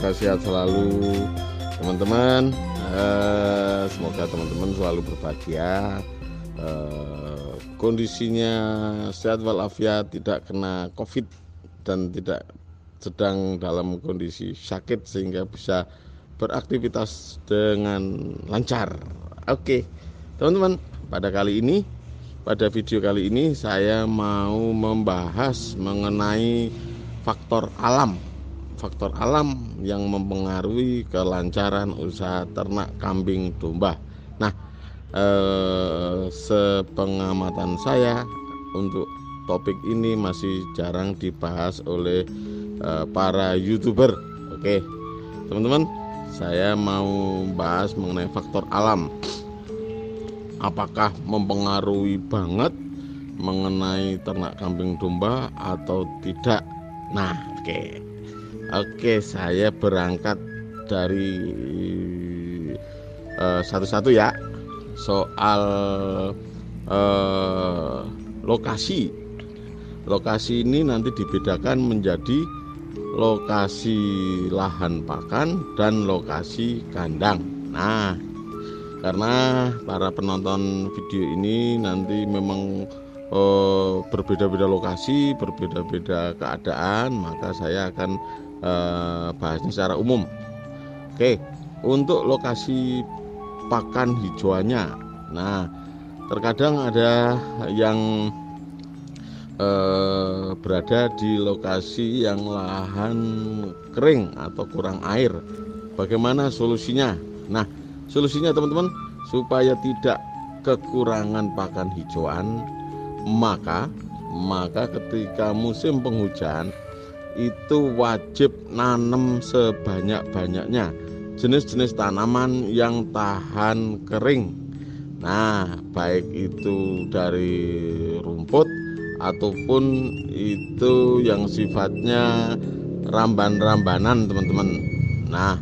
semoga sehat selalu teman-teman. Semoga teman-teman selalu berbahagia, kondisinya sehat walafiat, tidak kena COVID dan tidak sedang dalam kondisi sakit sehingga bisa beraktivitas dengan lancar. Oke, teman-teman, pada video kali ini saya mau membahas mengenai faktor alam yang mempengaruhi kelancaran usaha ternak kambing domba. Nah, sepengamatan saya untuk topik ini masih jarang dibahas oleh para YouTuber. Oke, teman-teman, saya mau bahas mengenai faktor alam. Apakah mempengaruhi banget mengenai ternak kambing domba atau tidak? Nah, oke, saya berangkat dari satu-satu ya. Soal lokasi ini nanti dibedakan menjadi lokasi lahan pakan dan lokasi kandang. Nah, karena para penonton video ini nanti memang berbeda-beda lokasi, berbeda-beda keadaan, maka saya akan bahasnya secara umum. Oke, untuk lokasi pakan hijauannya, nah terkadang ada yang berada di lokasi yang lahan kering atau kurang air. Bagaimana solusinya? Nah, solusinya teman-teman, supaya tidak kekurangan pakan hijauan, maka ketika musim penghujan itu wajib nanam sebanyak-banyaknya jenis-jenis tanaman yang tahan kering. Nah, baik itu dari rumput ataupun itu yang sifatnya ramban-rambanan, teman-teman. Nah,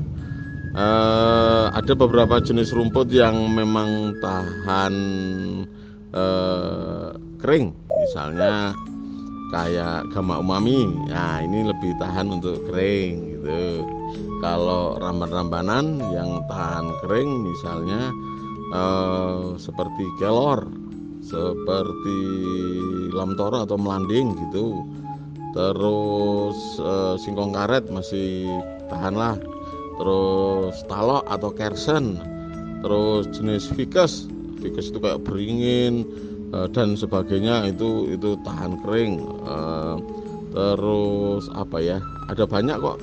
ada beberapa jenis rumput yang memang tahan kering, misalnya kayak gama umami. Nah, ini lebih tahan untuk kering gitu. Kalau ramban-rambanan yang tahan kering misalnya seperti kelor, seperti lamtoro atau melanding gitu. Terus singkong karet masih tahan lah. Terus talok atau kersen, terus jenis ficus itu kayak beringin dan sebagainya, itu tahan kering. Terus apa ya, ada banyak kok.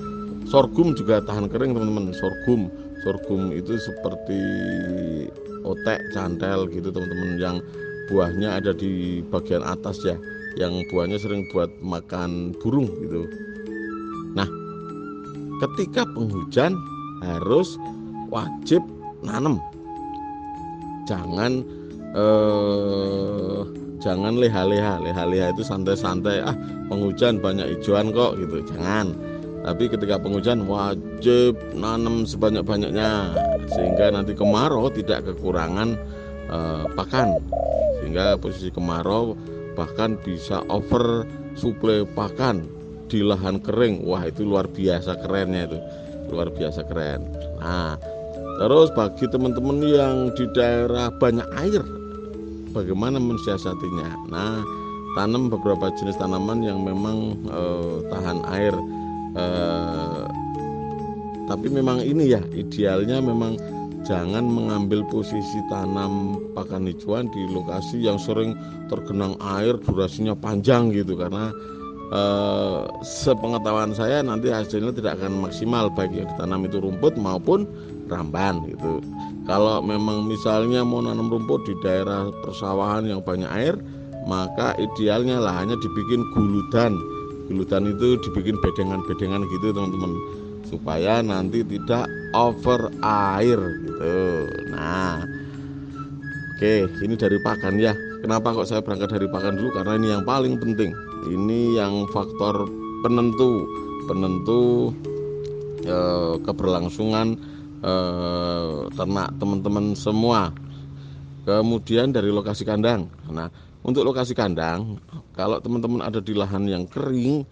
Sorghum juga tahan kering, teman-teman. Sorghum itu seperti otek, cantel gitu, teman-teman, yang buahnya ada di bagian atas ya, yang buahnya sering buat makan burung gitu. Nah, ketika penghujan harus wajib nanam. Jangan leha-leha itu santai-santai, penghujan banyak hijauan kok gitu, jangan. Tapi ketika penghujan wajib nanam sebanyak-banyaknya sehingga nanti kemarau tidak kekurangan pakan, sehingga posisi kemarau bahkan bisa over suplai pakan di lahan kering. Wah, itu luar biasa kerennya, itu luar biasa keren. Nah, terus bagi teman-teman yang di daerah banyak air, bagaimana mensiasatinya? Nah, tanam beberapa jenis tanaman yang memang tahan air, tapi memang ini ya, idealnya memang jangan mengambil posisi tanam pakan hijauan di lokasi yang sering tergenang air durasinya panjang gitu, karena sepengetahuan saya nanti hasilnya tidak akan maksimal, baik yang ditanam itu rumput maupun ramban gitu. Kalau memang misalnya mau nanam rumput di daerah persawahan yang banyak air, maka idealnya lahannya dibikin guludan itu dibikin bedengan gitu, teman-teman, supaya nanti tidak over air gitu. Nah, oke, ini dari pakan ya. Kenapa kok saya berangkat dari pakan dulu? Karena ini yang paling penting. Ini yang faktor penentu keberlangsungan ternak teman-teman semua. Kemudian dari lokasi kandang. Nah, untuk lokasi kandang, kalau teman-teman ada di lahan yang kering,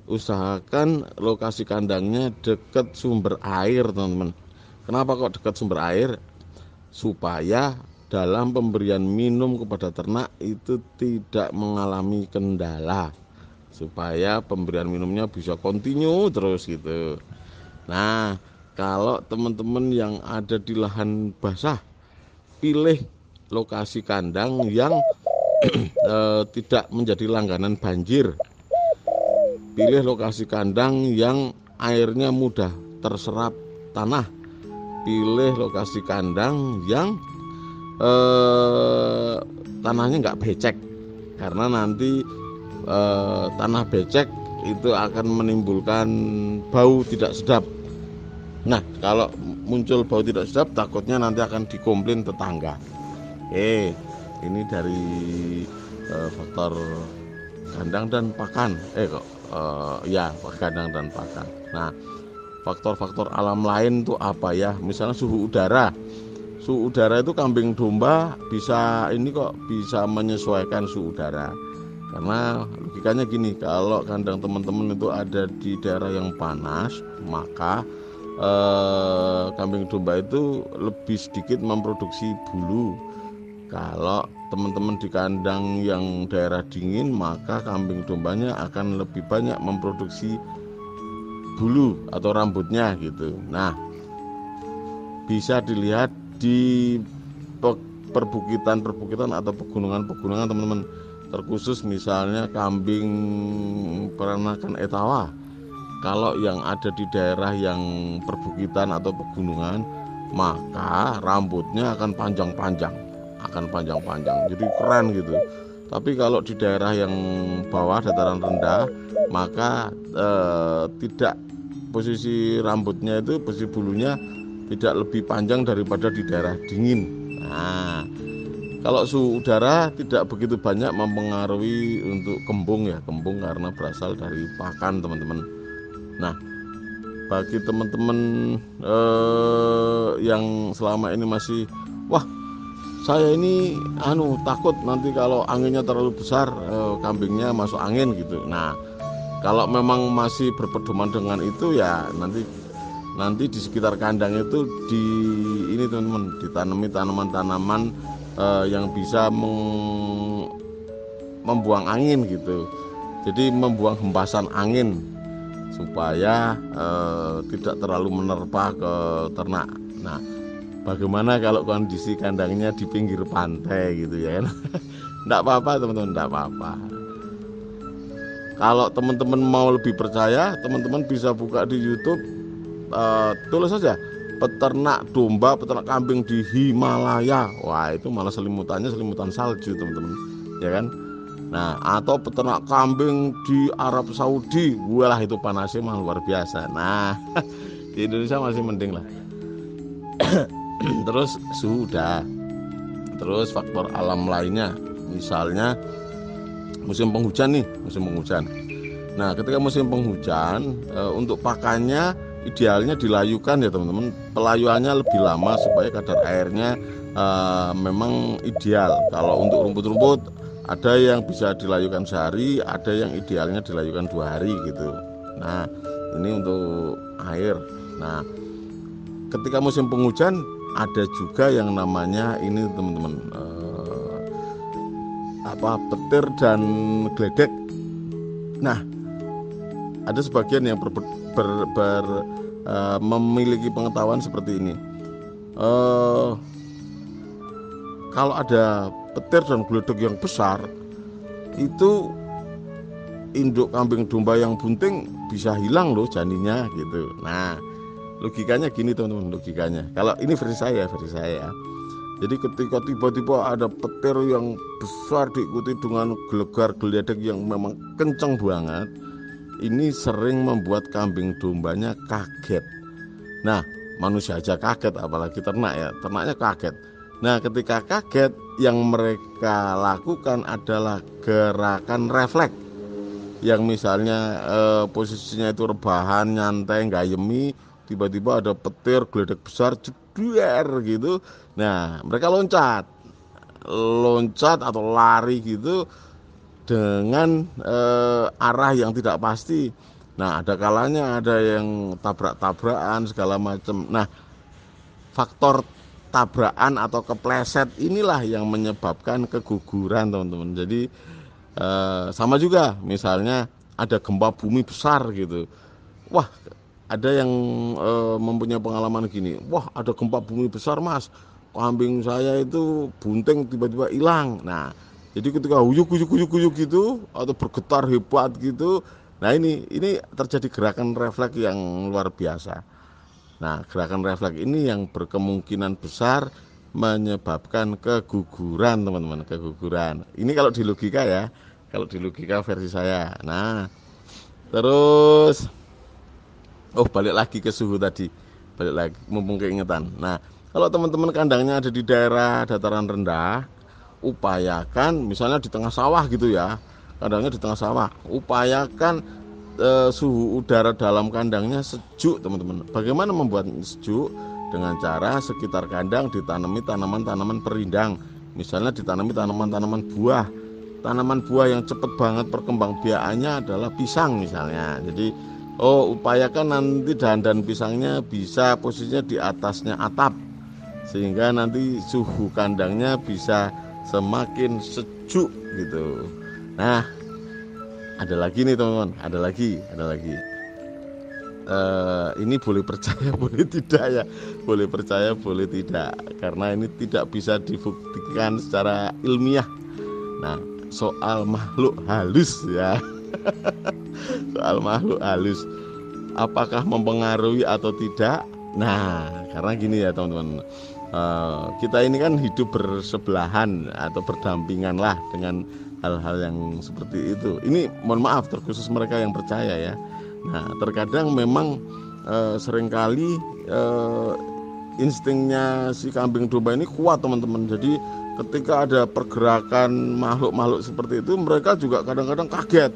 usahakan lokasi kandangnya dekat sumber air, teman-teman. Kenapa kok dekat sumber air? Supaya dalam pemberian minum kepada ternak itu tidak mengalami kendala, supaya pemberian minumnya bisa kontinu terus gitu. Nah, kalau teman-teman yang ada di lahan basah, pilih lokasi kandang yang tidak menjadi langganan banjir. Pilih lokasi kandang yang airnya mudah terserap tanah. Pilih lokasi kandang yang tanahnya nggak becek, karena nanti tanah becek itu akan menimbulkan bau tidak sedap. Nah, kalau muncul bau tidak sedap, takutnya nanti akan dikomplain tetangga. Ini dari faktor kandang dan pakan. Kandang dan pakan. Nah, faktor-faktor alam lain itu apa ya? Misalnya suhu udara. Suhu udara itu kambing domba bisa menyesuaikan suhu udara. Karena logikanya gini, kalau kandang teman-teman itu ada di daerah yang panas, maka kambing domba itu lebih sedikit memproduksi bulu. Kalau teman-teman di kandang yang daerah dingin, maka kambing dombanya akan lebih banyak memproduksi bulu atau rambutnya gitu. Nah, bisa dilihat di perbukitan atau pegunungan teman-teman, terkhusus misalnya kambing peranakan Etawa. Kalau yang ada di daerah yang perbukitan atau pegunungan, maka rambutnya akan panjang-panjang, jadi keren gitu. Tapi kalau di daerah yang bawah, dataran rendah, maka tidak, posisi rambutnya itu, posisi bulunya tidak lebih panjang daripada di daerah dingin. Nah, kalau suhu udara tidak begitu banyak mempengaruhi untuk kembung karena berasal dari pakan, teman-teman. Nah, bagi teman-teman yang selama ini masih, saya ini takut nanti kalau anginnya terlalu besar, kambingnya masuk angin gitu. Nah, kalau memang masih berpedoman dengan itu, ya nanti di sekitar kandang itu teman-teman, ditanami tanaman-tanaman yang bisa membuang angin gitu. Jadi membuang hempasan angin supaya tidak terlalu menerpa ke ternak. Nah, bagaimana kalau kondisi kandangnya di pinggir pantai gitu ya kan? Enggak apa-apa, teman-teman, enggak apa-apa. Kalau teman-teman mau lebih percaya, teman-teman bisa buka di YouTube, tulis saja peternak domba, peternak kambing di Himalaya. Wah, itu malah selimutannya selimutan salju, teman-teman, ya kan? Nah, atau peternak kambing di Arab Saudi, walah itu panasnya mah luar biasa. Nah, di Indonesia masih mending lah. Terus sudah, terus faktor alam lainnya, misalnya musim penghujan. Nah, ketika musim penghujan, untuk pakannya idealnya dilayukan ya, teman-teman. Pelayuannya lebih lama supaya kadar airnya memang ideal. Kalau untuk rumput-rumput, ada yang bisa dilayukan sehari, ada yang idealnya dilayukan 2 hari gitu. Nah, ini untuk air. Nah, ketika musim penghujan ada juga yang namanya ini, teman-teman, petir dan gledek. Nah, ada sebagian yang memiliki pengetahuan seperti ini. Kalau ada petir dan gledek yang besar, itu induk kambing domba yang bunting bisa hilang loh janinnya gitu. Nah, logikanya gini, teman-teman, kalau ini versi saya ya. Jadi ketika tiba-tiba ada petir yang besar diikuti dengan gelegar gledek yang memang kencang banget, ini sering membuat kambing dombanya kaget. Nah, manusia aja kaget, apalagi ternak ya, ternaknya kaget. Nah, ketika kaget, yang mereka lakukan adalah gerakan refleks, yang misalnya posisinya itu rebahan, nyantai, gayemi, tiba-tiba ada petir gledek besar jeder gitu. Nah, mereka loncat atau lari gitu dengan arah yang tidak pasti. Nah, ada kalanya ada yang tabrak-tabrakan segala macam. Nah, faktor tabrakan atau kepleset inilah yang menyebabkan keguguran, teman-teman. Jadi sama juga, misalnya ada gempa bumi besar gitu. Wah, ada yang mempunyai pengalaman gini. Wah, ada gempa bumi besar, Mas. Kambing saya itu bunting tiba-tiba hilang. Nah, jadi ketika huyuk gitu atau bergetar hebat gitu, nah ini terjadi gerakan refleks yang luar biasa. Nah, gerakan refleks ini yang berkemungkinan besar menyebabkan keguguran, teman-teman, keguguran. Ini kalau di logika ya, kalau di logika versi saya. Nah, terus balik lagi ke suhu tadi, balik lagi mumpung keingetan. Nah, kalau teman-teman kandangnya ada di daerah dataran rendah, upayakan misalnya di tengah sawah gitu ya, kandangnya di tengah sawah, upayakan suhu udara dalam kandangnya sejuk, teman-teman. Bagaimana membuat sejuk? Dengan cara sekitar kandang ditanami tanaman-tanaman perindang, misalnya ditanami tanaman-tanaman buah. Tanaman buah yang cepat banget perkembangbiakannya adalah pisang misalnya. Jadi upayakan nanti dahan pisangnya bisa posisinya di atasnya atap, sehingga nanti suhu kandangnya bisa semakin sejuk gitu. Nah, ada lagi nih teman-teman, ada lagi. Ini boleh percaya boleh tidak ya, boleh percaya boleh tidak, karena ini tidak bisa dibuktikan secara ilmiah. Nah, soal makhluk halus ya. Soal makhluk halus, apakah mempengaruhi atau tidak? Nah, karena gini ya teman-teman, kita ini kan hidup bersebelahan atau berdampingan lah dengan hal-hal yang seperti itu. Ini mohon maaf terkhusus mereka yang percaya ya. Nah, terkadang memang seringkali instingnya si kambing domba ini kuat, teman-teman. Jadi ketika ada pergerakan makhluk-makhluk seperti itu, mereka juga kadang-kadang kaget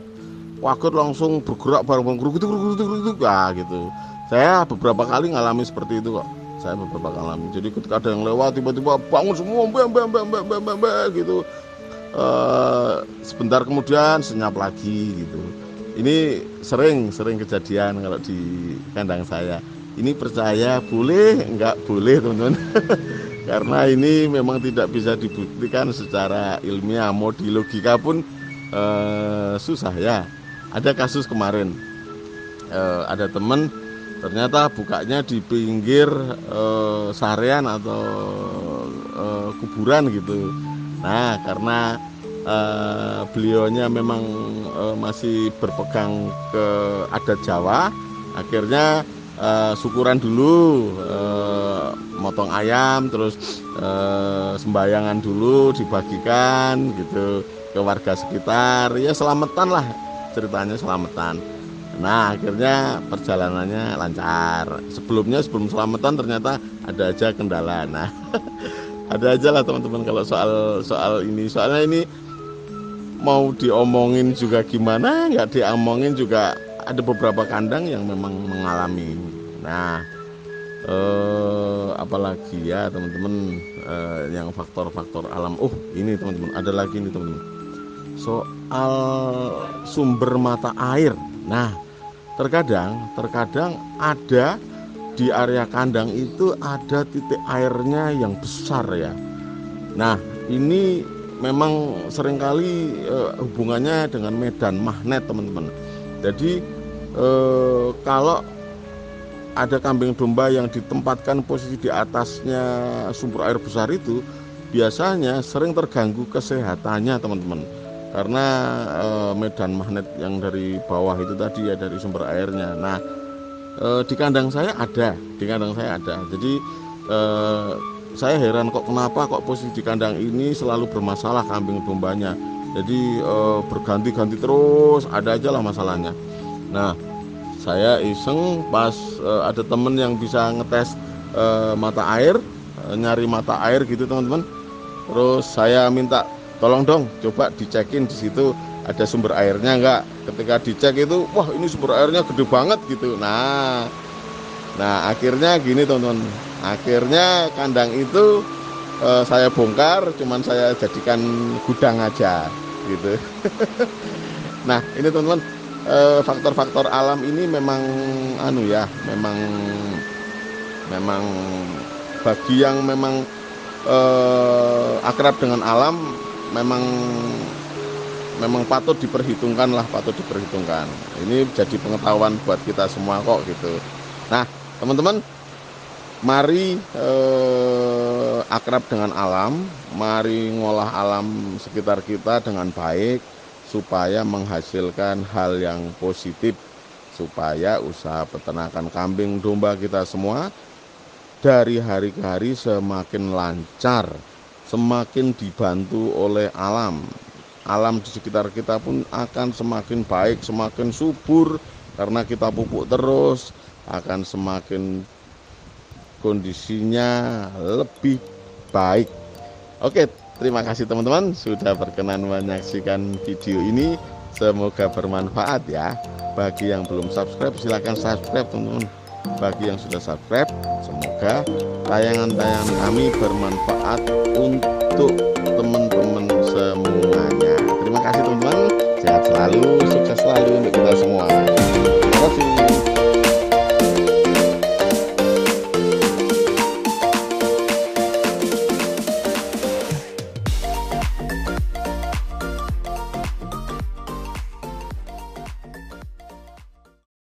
langsung bergerak bareng-bareng gitu. Saya beberapa kali ngalami seperti itu kok. Jadi ketika ada yang lewat tiba-tiba bangun semua gitu. Sebentar kemudian senyap lagi gitu. Ini sering kejadian kalau di kandang saya. Ini percaya boleh, enggak boleh teman-teman. Karena ini memang tidak bisa dibuktikan secara ilmiah, mau di logika pun susah ya. Ada kasus kemarin, ada teman ternyata bukanya di pinggir sarean atau kuburan gitu. Nah, karena beliaunya memang masih berpegang ke adat Jawa, akhirnya syukuran dulu, motong ayam, terus sembayangan dulu dibagikan gitu ke warga sekitar, ya selamatan lah ceritanya, selamatan. Nah, akhirnya perjalanannya lancar. Sebelum selamatan ternyata ada aja kendala. Nah, ada aja lah teman-teman kalau soal ini, soalnya ini mau diomongin juga gimana, nggak diomongin juga ada beberapa kandang yang memang mengalami. Nah, apalagi ya teman-teman, yang faktor-faktor alam. Ini teman-teman, ada lagi nih teman-teman, soal sumber mata air. Nah, terkadang ada di area kandang itu ada titik airnya yang besar ya. Nah, ini memang seringkali hubungannya dengan medan magnet, teman-teman. Jadi kalau ada kambing domba yang ditempatkan posisi di atasnya sumber air besar itu, biasanya sering terganggu kesehatannya, teman-teman. Karena medan magnet yang dari bawah itu tadi ya, dari sumber airnya. Nah, di kandang saya ada. Jadi saya heran kenapa posisi di kandang ini selalu bermasalah kambing dombanya. Jadi berganti-ganti terus, ada aja lah masalahnya. Nah, saya iseng pas ada temen yang bisa ngetes mata air, nyari mata air gitu teman-teman. Terus saya minta tolong dong coba dicekin di situ ada sumber airnya enggak. Ketika dicek itu, wah ini sumber airnya gede banget gitu. Nah akhirnya gini teman-teman, akhirnya kandang itu saya bongkar, cuman saya jadikan gudang aja gitu. Nah, ini teman-teman, faktor-faktor alam ini memang anu ya, memang bagi yang memang akrab dengan alam memang patut diperhitungkan lah, patut diperhitungkan. Ini jadi pengetahuan buat kita semua kok gitu. Nah teman-teman, mari akrab dengan alam, mari ngolah alam sekitar kita dengan baik supaya menghasilkan hal yang positif, supaya usaha peternakan kambing domba kita semua dari hari ke hari semakin lancar, semakin dibantu oleh alam. Alam di sekitar kita pun akan semakin baik, semakin subur, karena kita pupuk terus, akan semakin kondisinya lebih baik. Oke, terima kasih teman-teman sudah berkenan menyaksikan video ini. Semoga bermanfaat ya. Bagi yang belum subscribe silahkan subscribe teman-teman. Bagi yang sudah subscribe, semoga tayangan-tayangan kami bermanfaat untuk teman-teman semuanya. Terima kasih teman-teman. Sehat selalu, sukses selalu untuk kita semua.